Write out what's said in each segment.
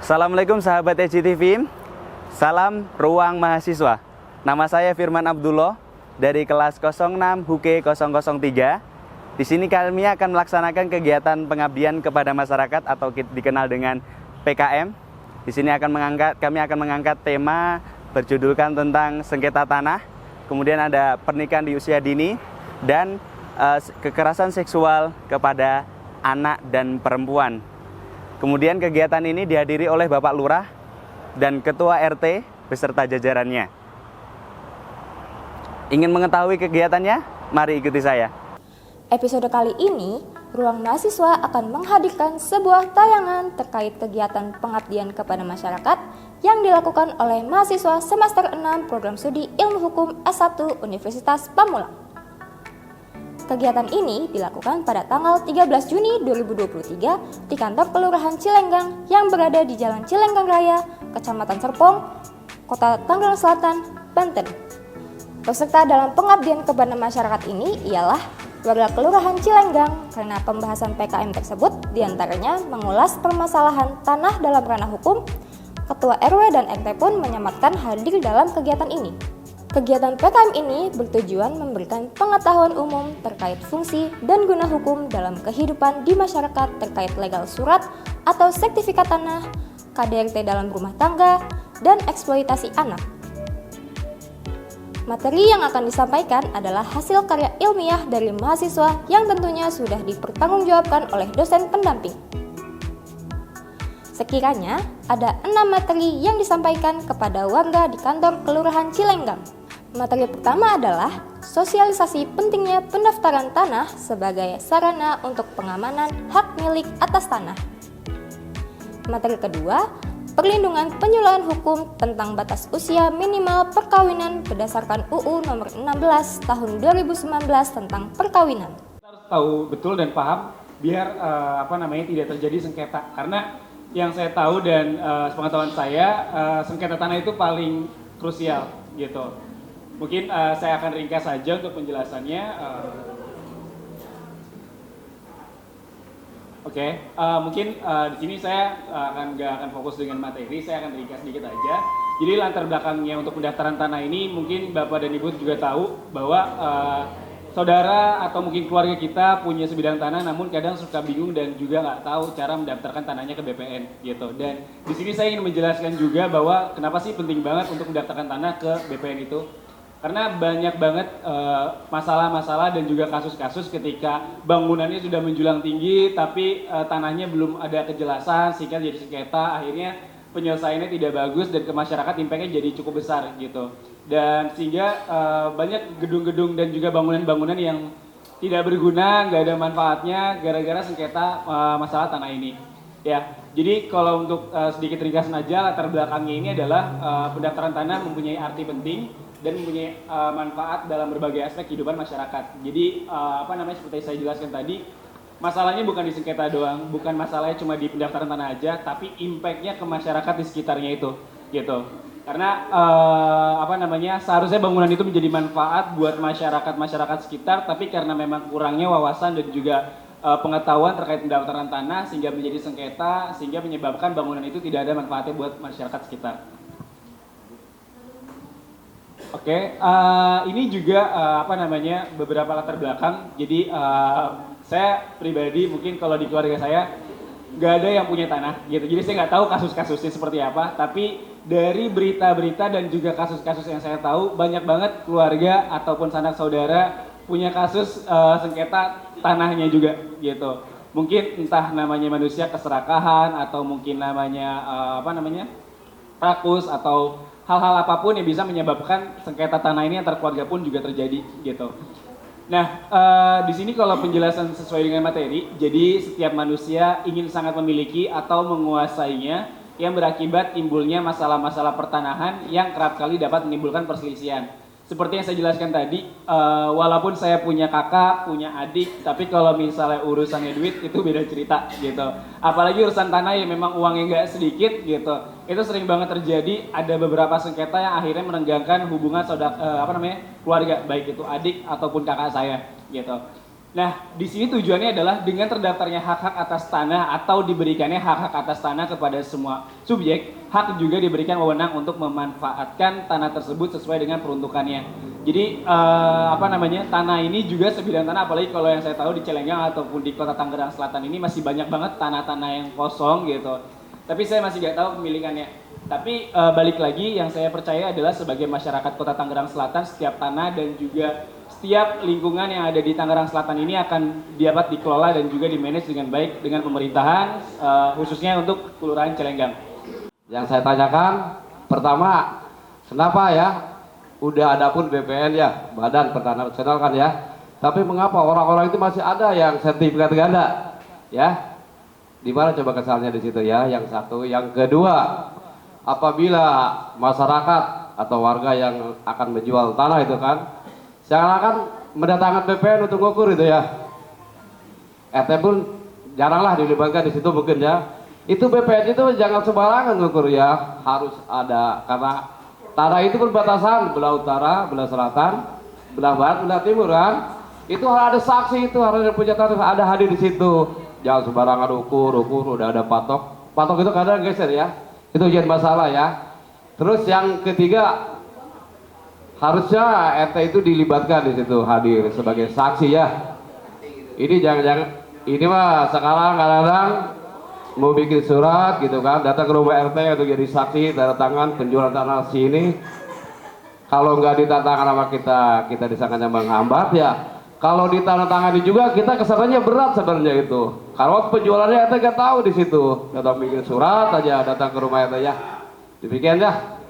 Assalamualaikum sahabat ECTV, salam ruang mahasiswa. Nama saya Firman Abdullah dari kelas 06 HUKE 003. Di sini kami akan melaksanakan kegiatan pengabdian kepada masyarakat atau dikenal dengan PKM. Di sini kami akan mengangkat tema berjudulkan tentang sengketa tanah, kemudian ada pernikahan di usia dini dan kekerasan seksual kepada anak dan perempuan. Kemudian kegiatan ini dihadiri oleh Bapak Lurah dan Ketua RT beserta jajarannya. Ingin mengetahui kegiatannya? Mari ikuti saya. Episode kali ini, Ruang Mahasiswa akan menghadirkan sebuah tayangan terkait kegiatan pengabdian kepada masyarakat yang dilakukan oleh mahasiswa semester 6 Program Studi Ilmu Hukum S1 Universitas Pamulang. Kegiatan ini dilakukan pada tanggal 13 Juni 2023 di kantor Kelurahan Cilenggang yang berada di Jalan Cilenggang Raya, Kecamatan Serpong, Kota Tangerang Selatan, Banten. Peserta dalam pengabdian kepada masyarakat ini ialah warga Kelurahan Cilenggang karena pembahasan PKM tersebut diantaranya mengulas permasalahan tanah dalam ranah hukum. Ketua RW dan RT pun menyempatkan hadir dalam kegiatan ini. Kegiatan PKM ini bertujuan memberikan pengetahuan umum terkait fungsi dan guna hukum dalam kehidupan di masyarakat terkait legal surat atau sertifikat tanah, KDRT dalam rumah tangga, dan eksploitasi anak. Materi yang akan disampaikan adalah hasil karya ilmiah dari mahasiswa yang tentunya sudah dipertanggungjawabkan oleh dosen pendamping. Sekiranya ada 6 materi yang disampaikan kepada warga di kantor Kelurahan Cilenggang. Materi pertama adalah sosialisasi pentingnya pendaftaran tanah sebagai sarana untuk pengamanan hak milik atas tanah. Materi kedua, perlindungan penyuluhan hukum tentang batas usia minimal perkawinan berdasarkan UU nomor 16 tahun 2019 tentang perkawinan. Kita harus tahu betul dan paham biar tidak terjadi sengketa. Karena yang saya tahu dan sepengetahuan saya, sengketa tanah itu paling krusial gitu. Mungkin saya akan ringkas saja untuk penjelasannya. Mungkin di sini saya nggak akan fokus dengan materi, saya akan ringkas sedikit aja. Jadi latar belakangnya untuk pendaftaran tanah ini mungkin Bapak dan Ibu juga tahu bahwa saudara atau mungkin keluarga kita punya sebidang tanah, namun kadang suka bingung dan juga nggak tahu cara mendaftarkan tanahnya ke BPN gitu. Dan di sini saya ingin menjelaskan juga bahwa kenapa sih penting banget untuk mendaftarkan tanah ke BPN itu. Karena banyak banget masalah-masalah dan juga kasus-kasus ketika bangunannya sudah menjulang tinggi tapi tanahnya belum ada kejelasan sehingga jadi sengketa, akhirnya penyelesaiannya tidak bagus dan ke masyarakat impact-nya jadi cukup besar gitu. Dan sehingga banyak gedung-gedung dan juga bangunan-bangunan yang tidak berguna, nggak ada manfaatnya gara-gara sengketa masalah tanah ini. Ya, jadi kalau untuk sedikit ringkasan aja, latar belakangnya ini adalah pendaftaran tanah mempunyai arti penting dan mempunyai manfaat dalam berbagai aspek kehidupan masyarakat. Jadi seperti saya jelaskan tadi, masalahnya bukan di sengketa doang, bukan masalahnya cuma di pendaftaran tanah aja, tapi impact-nya ke masyarakat di sekitarnya itu, gitu. Karena seharusnya bangunan itu menjadi manfaat buat masyarakat sekitar, tapi karena memang kurangnya wawasan dan juga pengetahuan terkait pendaftaran tanah sehingga menjadi sengketa, sehingga menyebabkan bangunan itu tidak ada manfaatnya buat masyarakat sekitar. Ini juga beberapa latar belakang. Jadi saya pribadi mungkin kalau di keluarga saya nggak ada yang punya tanah gitu. Jadi saya nggak tahu kasus-kasusnya seperti apa. Tapi dari berita-berita dan juga kasus-kasus yang saya tahu, banyak banget keluarga ataupun sanak saudara punya kasus sengketa tanahnya juga gitu. Mungkin entah namanya manusia keserakahan atau mungkin namanya rakus atau hal-hal apapun yang bisa menyebabkan sengketa tanah ini antar keluarga pun juga terjadi gitu. Nah, di sini kalau penjelasan sesuai dengan materi, jadi setiap manusia ingin sangat memiliki atau menguasainya yang berakibat timbulnya masalah-masalah pertanahan yang kerap kali dapat menimbulkan perselisihan. Seperti yang saya jelaskan tadi, walaupun saya punya kakak, punya adik, tapi kalau misalnya urusannya duit itu beda cerita gitu. Apalagi urusan tanah yang memang uangnya nggak sedikit gitu. Itu sering banget terjadi, ada beberapa sengketa yang akhirnya merenggangkan hubungan keluarga, baik itu adik ataupun kakak saya gitu. Nah, di sini tujuannya adalah dengan terdaftarnya hak-hak atas tanah atau diberikannya hak-hak atas tanah kepada semua subjek, hak juga diberikan wewenang untuk memanfaatkan tanah tersebut sesuai dengan peruntukannya. Jadi tanah ini juga sebidang tanah, apalagi kalau yang saya tahu di Celenggang ataupun di Kota Tangerang Selatan ini masih banyak banget tanah-tanah yang kosong gitu. Tapi saya masih nggak tahu pemilikannya. Tapi balik lagi, yang saya percaya adalah sebagai masyarakat Kota Tangerang Selatan, setiap tanah dan juga setiap lingkungan yang ada di Tangerang Selatan ini akan dapat dikelola dan juga dimanage dengan baik dengan pemerintahan, khususnya untuk Kelurahan Celenggang. Yang saya tanyakan, pertama, kenapa ya udah ada pun BPN ya, Badan Pertanahan Nasional kan ya, tapi mengapa orang-orang itu masih ada yang sertifikat ganda, ya? Di mana coba kesalnya di situ ya? Yang satu, yang kedua, apabila masyarakat atau warga yang akan menjual tanah itu kan, seakan-akan mendatangkan BPN untuk ngukur itu ya. RT pun jaranglah dilibatkan di situ mungkin ya. Itu BPN itu jangan sembarangan ngukur ya, harus ada, karena tanah itu berbatasan belah utara, belah selatan, belah barat, belah timur kan. Itu harus ada saksi, itu harus punya tanah, ada hadir di situ. Jangan sembarangan ukur, udah ada patok. Patok itu kadang geser ya. Itu jadi masalah ya. Terus yang ketiga, harusnya RT itu dilibatkan di situ, hadir sebagai saksi ya. Ini jangan-jangan, ini mah sekarang kadang-kadang mau bikin surat gitu kan, datang ke rumah RT untuk jadi saksi, tanda tangan penjualan tanah sini. Kalau nggak ditandatangan sama kita disangkanya menghambat ya. Kalau ditandatangani juga kita kesannya berat sebenarnya itu. Kalau penjualannya RT nggak tahu di situ, datang bikin surat aja, datang ke rumah RT ya. Demikian ya.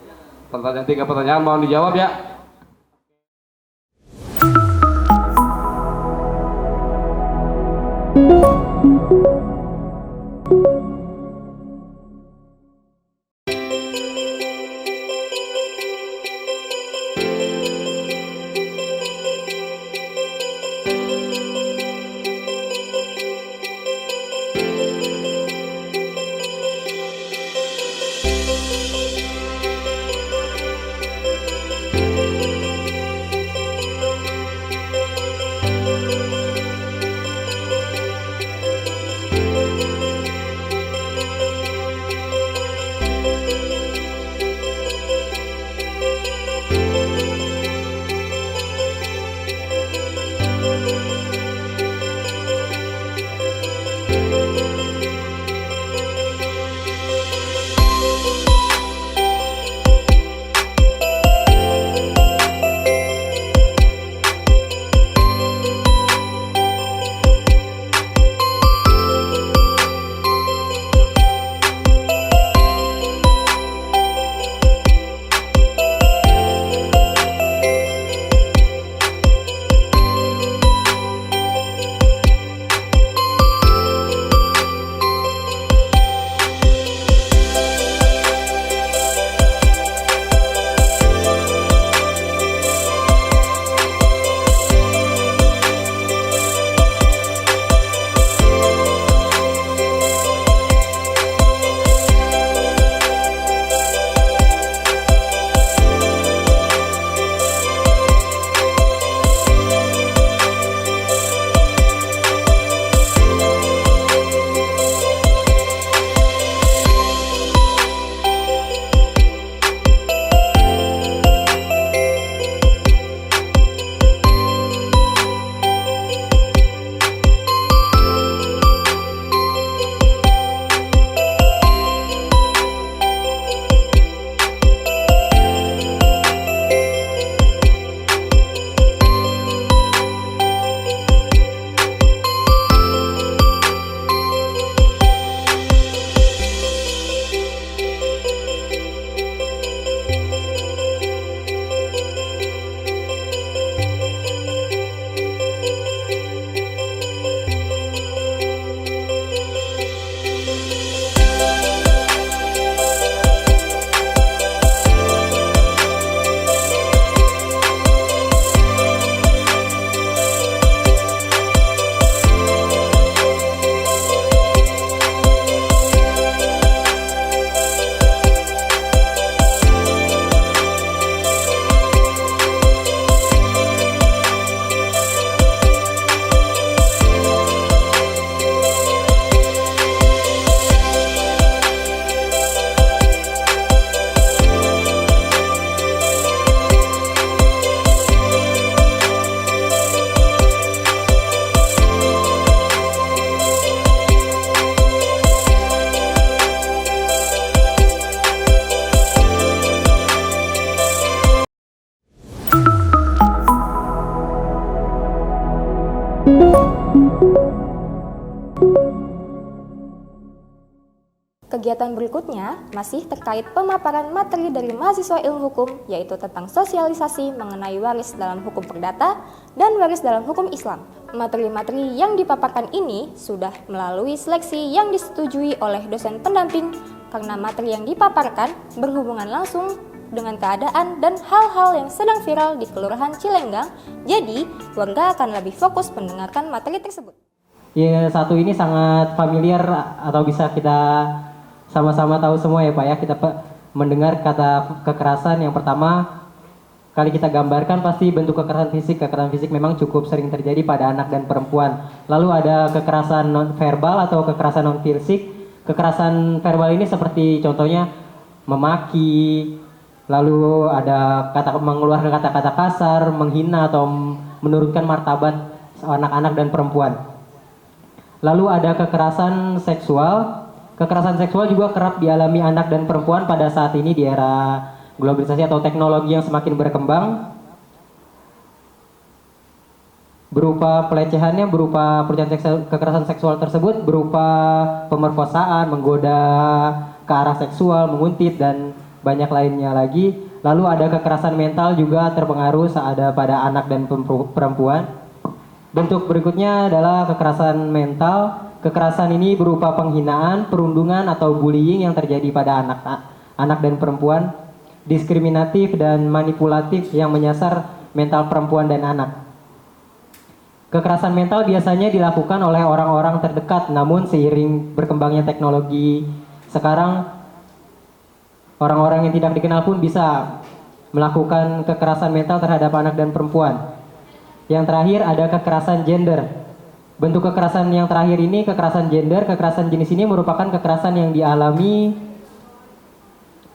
Pertanyaan 3 pertanyaan mohon dijawab ya. Kegiatan berikutnya masih terkait pemaparan materi dari mahasiswa ilmu hukum, yaitu tentang sosialisasi mengenai waris dalam hukum perdata dan waris dalam hukum Islam. Materi-materi yang dipaparkan ini sudah melalui seleksi yang disetujui oleh dosen pendamping karena materi yang dipaparkan berhubungan langsung dengan keadaan dan hal-hal yang sedang viral di Kelurahan Cilenggang, jadi warga akan lebih fokus mendengarkan materi tersebut. Ya, satu ini sangat familiar atau bisa kita sama-sama tahu semua ya Pak ya. Kita mendengar kata kekerasan yang pertama kali kita gambarkan pasti bentuk kekerasan fisik. Kekerasan fisik memang cukup sering terjadi pada anak dan perempuan. Lalu ada kekerasan non verbal atau kekerasan non fisik. Kekerasan verbal ini seperti contohnya memaki, lalu ada mengeluarkan kata-kata kasar, menghina atau menurunkan martabat anak-anak dan perempuan. Lalu ada kekerasan seksual. Kekerasan seksual juga kerap dialami anak dan perempuan pada saat ini di era globalisasi atau teknologi yang semakin berkembang. Berupa pelecehannya, berupa kekerasan seksual tersebut berupa pemerkosaan, menggoda ke arah seksual, menguntit, dan banyak lainnya lagi. Lalu ada kekerasan mental juga terpengaruh ada pada anak dan perempuan. Bentuk berikutnya adalah kekerasan mental. Kekerasan ini berupa penghinaan, perundungan, atau bullying yang terjadi pada anak dan perempuan, diskriminatif dan manipulatif yang menyasar mental perempuan dan anak. Kekerasan mental biasanya dilakukan oleh orang-orang terdekat, namun seiring berkembangnya teknologi sekarang, orang-orang yang tidak dikenal pun bisa melakukan kekerasan mental terhadap anak dan perempuan. Yang terakhir ada kekerasan gender. Bentuk kekerasan yang terakhir ini kekerasan gender. Kekerasan jenis ini merupakan kekerasan yang dialami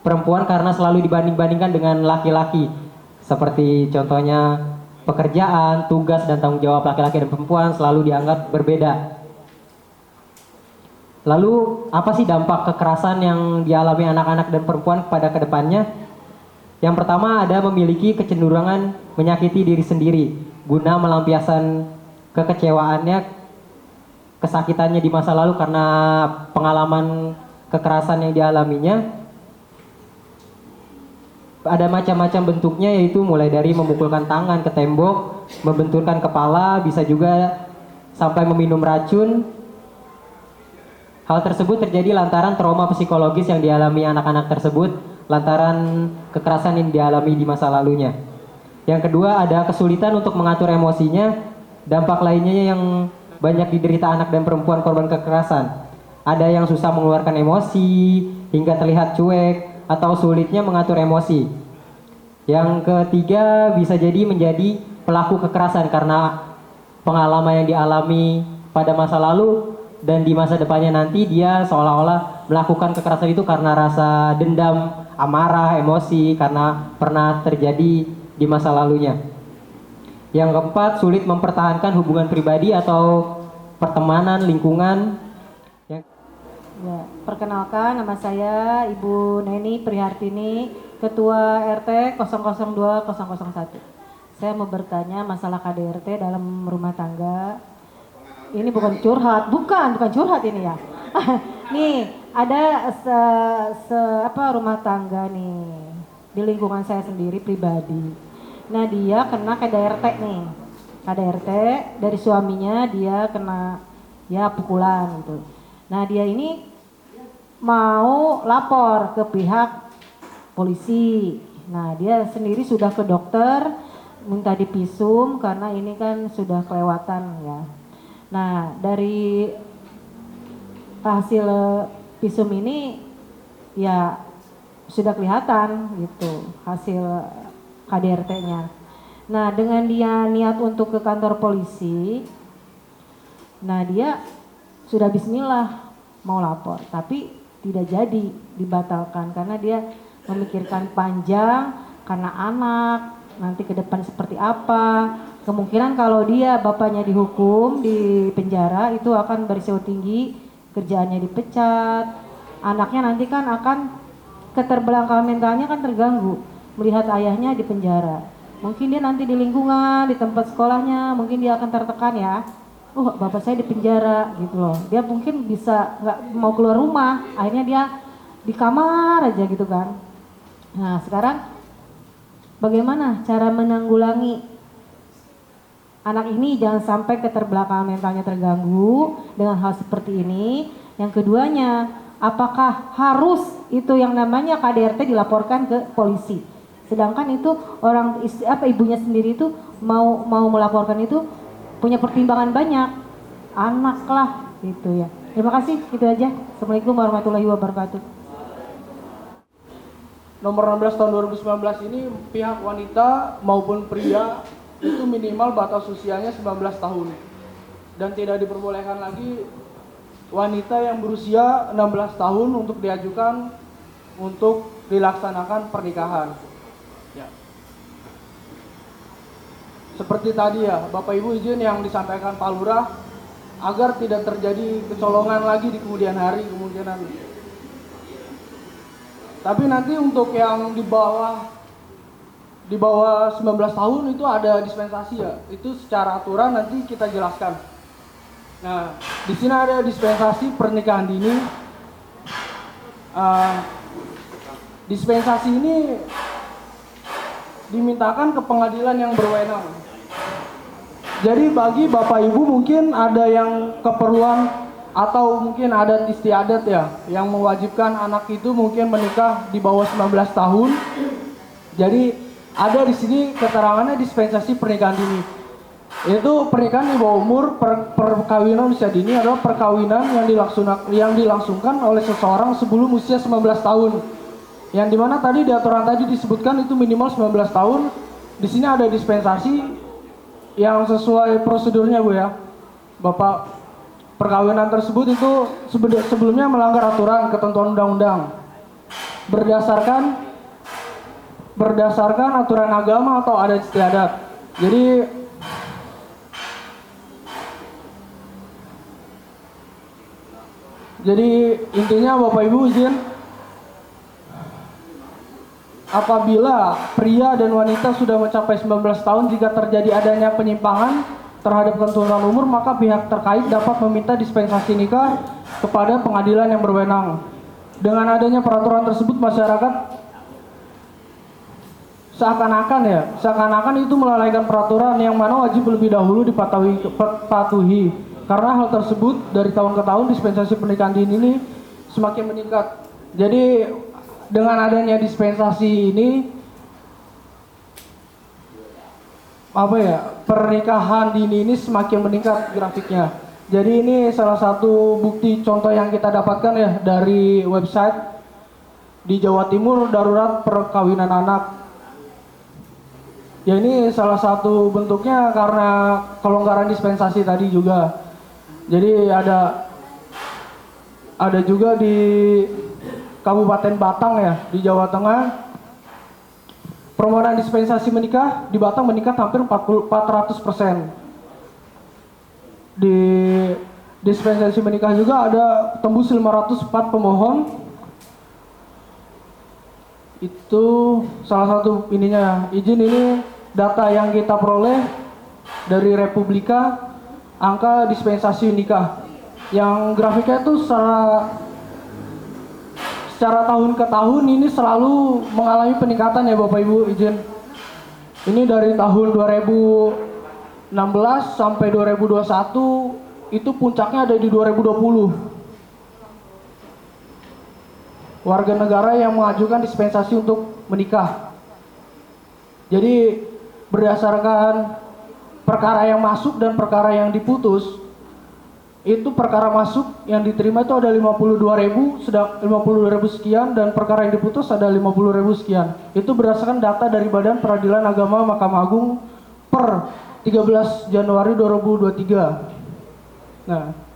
perempuan karena selalu dibanding-bandingkan dengan laki-laki. Seperti contohnya pekerjaan, tugas, dan tanggung jawab laki-laki dan perempuan selalu dianggap berbeda. Lalu apa sih dampak kekerasan yang dialami anak-anak dan perempuan pada kedepannya? Yang pertama ada memiliki kecenderungan menyakiti diri sendiri guna melampiaskan kekecewaannya, kesakitannya di masa lalu karena pengalaman kekerasan yang dialaminya. Ada macam-macam bentuknya, yaitu mulai dari memukulkan tangan ke tembok, membenturkan kepala, bisa juga sampai meminum racun. Hal tersebut terjadi lantaran trauma psikologis yang dialami anak-anak tersebut, lantaran kekerasan yang dialami di masa lalunya. Yang kedua ada kesulitan untuk mengatur emosinya. Dampak lainnya yang banyak diderita anak dan perempuan korban kekerasan. Ada yang susah mengeluarkan emosi, hingga terlihat cuek, atau sulitnya mengatur emosi. Yang ketiga bisa jadi menjadi pelaku kekerasan karena pengalaman yang dialami pada masa lalu dan di masa depannya nanti dia seolah-olah melakukan kekerasan itu karena rasa dendam, amarah, emosi karena pernah terjadi di masa lalunya. Yang keempat, sulit mempertahankan hubungan pribadi atau pertemanan, lingkungan. Ya, perkenalkan, nama saya Ibu Neni Prihartini, Ketua RT 002001. Saya mau bertanya masalah KDRT dalam rumah tangga. Ini bukan curhat, bukan curhat ini ya. Nih, ada rumah tangga nih di lingkungan saya sendiri pribadi. Nah, dia kena KDRT nih. KDRT dari suaminya, dia kena ya pukulan gitu. Nah, dia ini mau lapor ke pihak polisi. Nah, dia sendiri sudah ke dokter minta divisum karena ini kan sudah kelewatan ya. Nah, dari hasil visum ini ya sudah kelihatan gitu hasil KDRT-nya. Nah, dengan dia niat untuk ke kantor polisi, nah dia sudah bismillah mau lapor, tapi tidak jadi, dibatalkan karena dia memikirkan panjang karena anak nanti ke depan seperti apa. Kemungkinan kalau dia bapaknya dihukum di penjara itu akan berisiko tinggi, kerjaannya dipecat, anaknya nanti kan akan keterbelakang mentalnya kan terganggu melihat ayahnya di penjara. Mungkin dia nanti di lingkungan, di tempat sekolahnya, mungkin dia akan tertekan ya. oh bapak saya di penjara gitu loh. Dia mungkin bisa nggak mau keluar rumah, akhirnya dia di kamar aja gitu kan. Nah sekarang bagaimana cara menanggulangi anak ini jangan sampai keterbelakangan mentalnya terganggu dengan hal seperti ini. Yang keduanya, apakah harus itu yang namanya KDRT dilaporkan ke polisi? Sedangkan itu orang ibunya sendiri itu mau melaporkan itu punya pertimbangan banyak, anak lah gitu ya. Terima kasih, itu aja. Assalamualaikum warahmatullahi wabarakatuh. Nomor 16 tahun 2019 ini pihak wanita maupun pria itu minimal batas usianya 19 tahun dan tidak diperbolehkan lagi wanita yang berusia 16 tahun untuk diajukan untuk dilaksanakan pernikahan. Ya. Seperti tadi ya, Bapak Ibu izin yang disampaikan Pak Lurah agar tidak terjadi kecolongan lagi di kemudian hari kemungkinan. Tapi nanti untuk yang di bawah 19 tahun itu ada dispensasi ya. Itu secara aturan nanti kita jelaskan. Nah, di sini ada dispensasi pernikahan dini. Dispensasi ini dimintakan ke pengadilan yang berwenang. Jadi bagi Bapak Ibu mungkin ada yang keperluan atau mungkin adat istiadat ya yang mewajibkan anak itu mungkin menikah di bawah 19 tahun. Jadi ada di sini keterangannya dispensasi pernikahan dini. Itu pernikahan di bawah umur, perkawinan usia dini adalah perkawinan yang dilangsungkan oleh seseorang sebelum usia 19 tahun. Yang dimana tadi di aturan tadi disebutkan itu minimal 19 tahun. Di sini ada dispensasi yang sesuai prosedurnya Bu ya. Bapak, perkawinan tersebut itu sebelumnya melanggar aturan ketentuan undang-undang berdasarkan aturan agama atau adat istiadat. Jadi intinya Bapak Ibu izin, apabila pria dan wanita sudah mencapai 19 tahun jika terjadi adanya penyimpangan terhadap ketentuan umur, maka pihak terkait dapat meminta dispensasi nikah kepada pengadilan yang berwenang. Dengan adanya peraturan tersebut masyarakat seakan-akan itu melalaikan peraturan yang mana wajib lebih dahulu dipatuhi. Karena hal tersebut dari tahun ke tahun dispensasi pernikahan dini ini semakin meningkat. Jadi dengan adanya dispensasi ini pernikahan dini ini semakin meningkat grafiknya. Jadi ini salah satu bukti contoh yang kita dapatkan ya dari website di Jawa Timur Darurat Perkawinan Anak. Ya ini salah satu bentuknya karena kelonggaran dispensasi tadi juga. Jadi ada juga di Kabupaten Batang ya di Jawa Tengah, permohonan dispensasi menikah di Batang meningkat hampir 400%. Di dispensasi menikah juga ada tembus 504 pemohon. Itu salah satu ininya. Izin ini data yang kita peroleh dari Republika, angka dispensasi nikah yang grafiknya itu secara tahun ke tahun ini selalu mengalami peningkatan ya Bapak Ibu izin. Ini dari tahun 2016 sampai 2021 itu puncaknya ada di 2020. Warga negara yang mengajukan dispensasi untuk menikah. Jadi berdasarkan perkara yang masuk dan perkara yang diputus, itu perkara masuk yang diterima itu ada 52.000, sedang 52.000 sekian, dan perkara yang diputus ada 50.000 sekian. Itu berdasarkan data dari Badan Peradilan Agama Mahkamah Agung per 13 Januari 2023. Nah,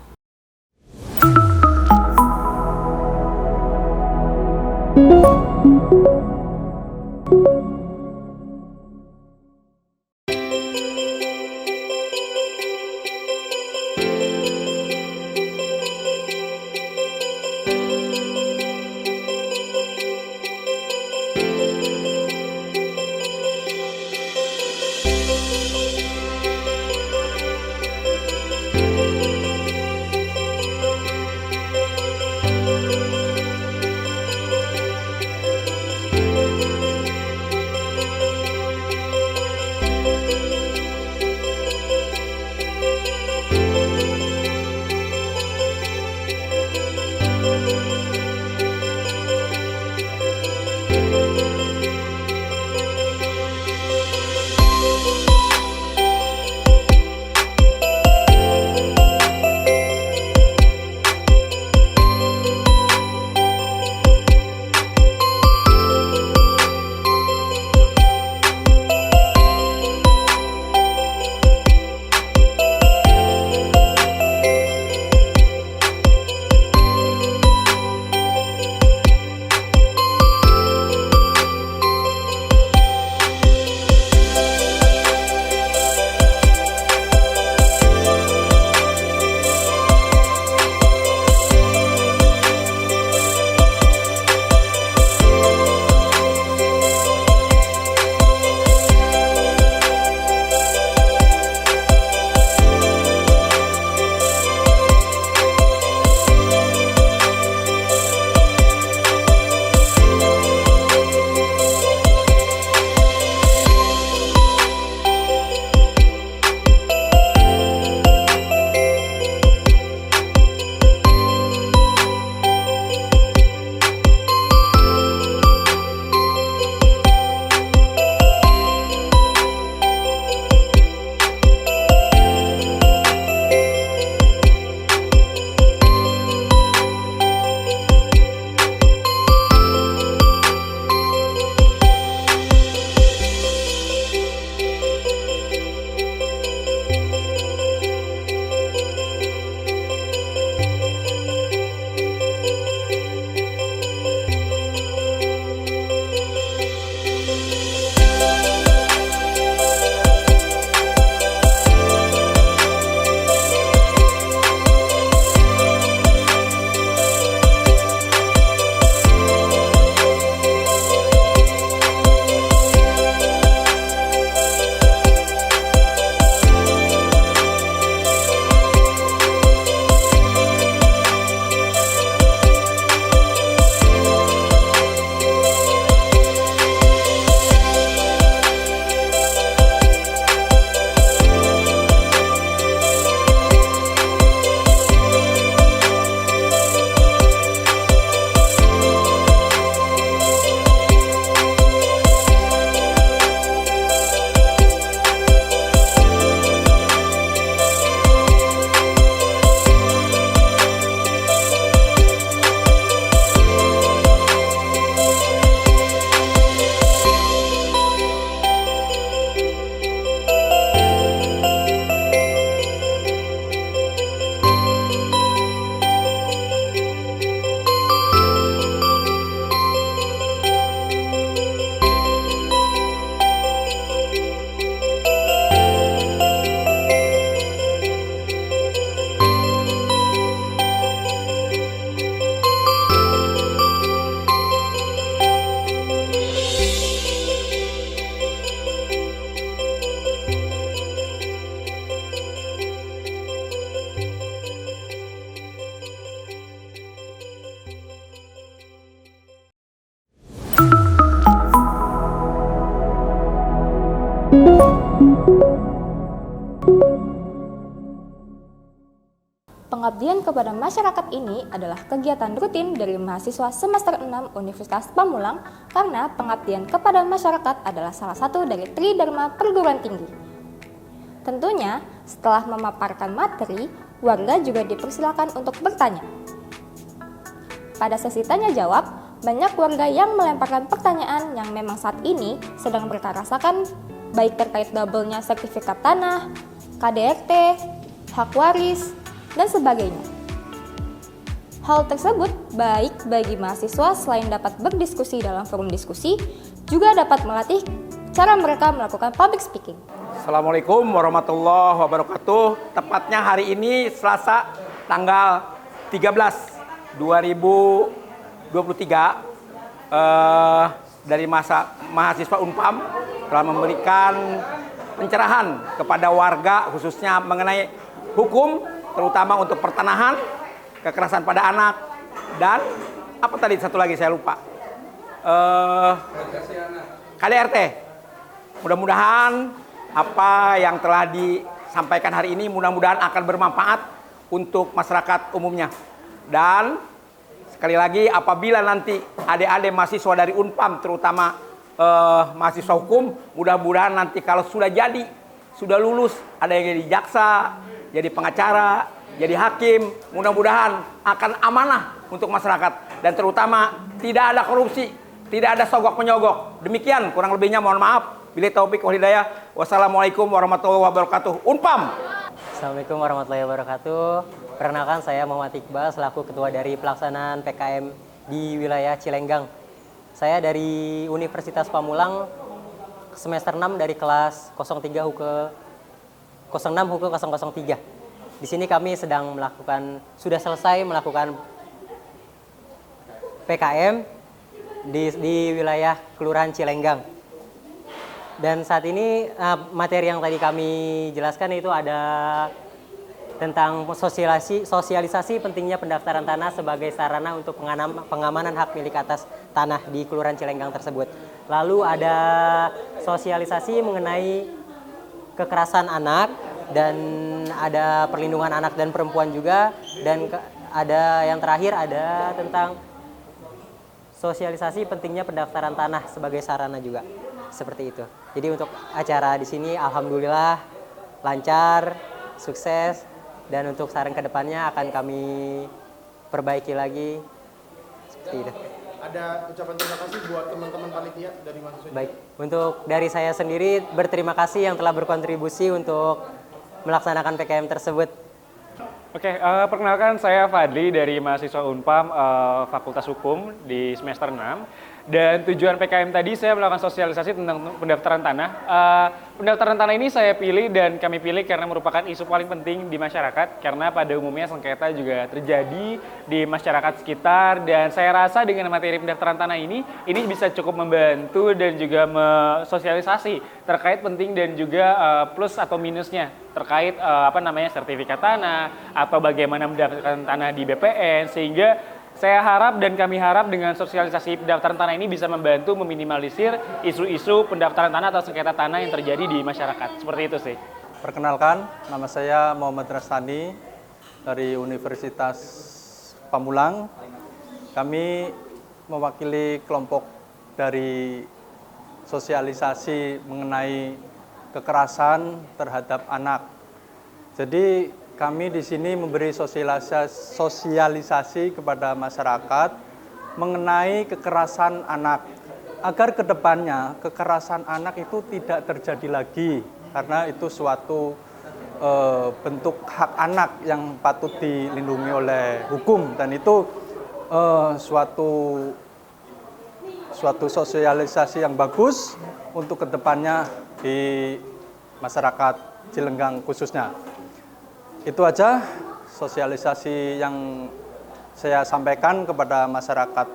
Pengabdian kepada masyarakat ini adalah kegiatan rutin dari mahasiswa semester 6 Universitas Pamulang karena pengabdian kepada masyarakat adalah salah satu dari tridharma perguruan tinggi. Tentunya, setelah memaparkan materi, warga juga dipersilakan untuk bertanya. Pada sesi tanya jawab, banyak warga yang melemparkan pertanyaan yang memang saat ini sedang mereka rasakan, baik terkait double-nya sertifikat tanah, KDRT, hak waris, dan sebagainya. Hal tersebut baik bagi mahasiswa selain dapat berdiskusi dalam forum diskusi, juga dapat melatih cara mereka melakukan public speaking. Assalamualaikum warahmatullahi wabarakatuh. Tepatnya hari ini Selasa tanggal 13 2023 dari mahasiswa Unpam telah memberikan pencerahan kepada warga khususnya mengenai hukum terutama untuk pertanahan, kekerasan pada anak, dan apa tadi satu lagi saya lupa, KDRT. Mudah-mudahan apa yang telah disampaikan hari ini mudah-mudahan akan bermanfaat untuk masyarakat umumnya. Dan sekali lagi apabila nanti adik-adik mahasiswa dari Unpam terutama mahasiswa hukum, mudah-mudahan nanti kalau sudah lulus, ada yang jadi jaksa, jadi pengacara, jadi hakim, mudah-mudahan akan amanah untuk masyarakat dan terutama tidak ada korupsi, tidak ada sogok menyogok. Demikian kurang lebihnya, mohon maaf. Billahi taufik wal hidayah. Wassalamualaikum warahmatullahi wabarakatuh. Unpam. Assalamualaikum warahmatullahi wabarakatuh. Perkenalkan, saya Muhammad Iqbal selaku ketua dari pelaksanaan PKM di wilayah Cilenggang. Saya dari Universitas Pamulang semester 6 dari kelas 03 Huke 06 Huke 003. Di sini kami sudah selesai melakukan PKM di wilayah Kelurahan Cilenggang. Dan saat ini materi yang tadi kami jelaskan itu ada tentang sosialisasi pentingnya pendaftaran tanah sebagai sarana untuk pengamanan hak milik atas tanah di Kelurahan Cilenggang tersebut. Lalu ada sosialisasi mengenai kekerasan anak, dan ada perlindungan anak dan perempuan juga, dan ada yang terakhir ada tentang sosialisasi pentingnya pendaftaran tanah sebagai sarana juga. Seperti itu. Jadi untuk acara di sini alhamdulillah lancar, sukses, dan untuk saran kedepannya akan kami perbaiki lagi. Seperti itu. Ada ucapan terima kasih buat teman-teman panitia dari mahasiswa. Baik, untuk dari saya sendiri berterima kasih yang telah berkontribusi untuk melaksanakan PKM tersebut. Oke, perkenalkan saya Fadli dari mahasiswa Unpam Fakultas Hukum di semester 6. Dan tujuan PKM tadi saya melakukan sosialisasi tentang pendaftaran tanah. Pendaftaran tanah ini saya pilih dan kami pilih karena merupakan isu paling penting di masyarakat. Karena pada umumnya sengketa juga terjadi di masyarakat sekitar. Dan saya rasa dengan materi pendaftaran tanah ini bisa cukup membantu dan juga sosialisasi terkait penting dan juga plus atau minusnya terkait sertifikat tanah atau bagaimana mendaftarkan tanah di BPN, sehingga saya harap dan kami harap dengan sosialisasi pendaftaran tanah ini bisa membantu meminimalisir isu-isu pendaftaran tanah atau sengketa tanah yang terjadi di masyarakat. Seperti itu sih. Perkenalkan, nama saya Muhammad Rastani dari Universitas Pamulang. Kami mewakili kelompok dari sosialisasi mengenai kekerasan terhadap anak. Jadi kami di sini memberi sosialisasi kepada masyarakat mengenai kekerasan anak, agar kedepannya kekerasan anak itu tidak terjadi lagi, karena itu suatu bentuk hak anak yang patut dilindungi oleh hukum, dan itu suatu sosialisasi yang bagus untuk kedepannya di masyarakat Cilenggang khususnya. Itu aja sosialisasi yang saya sampaikan kepada masyarakat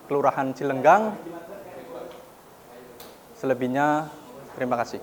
Kelurahan Cilenggang. Selebihnya, terima kasih.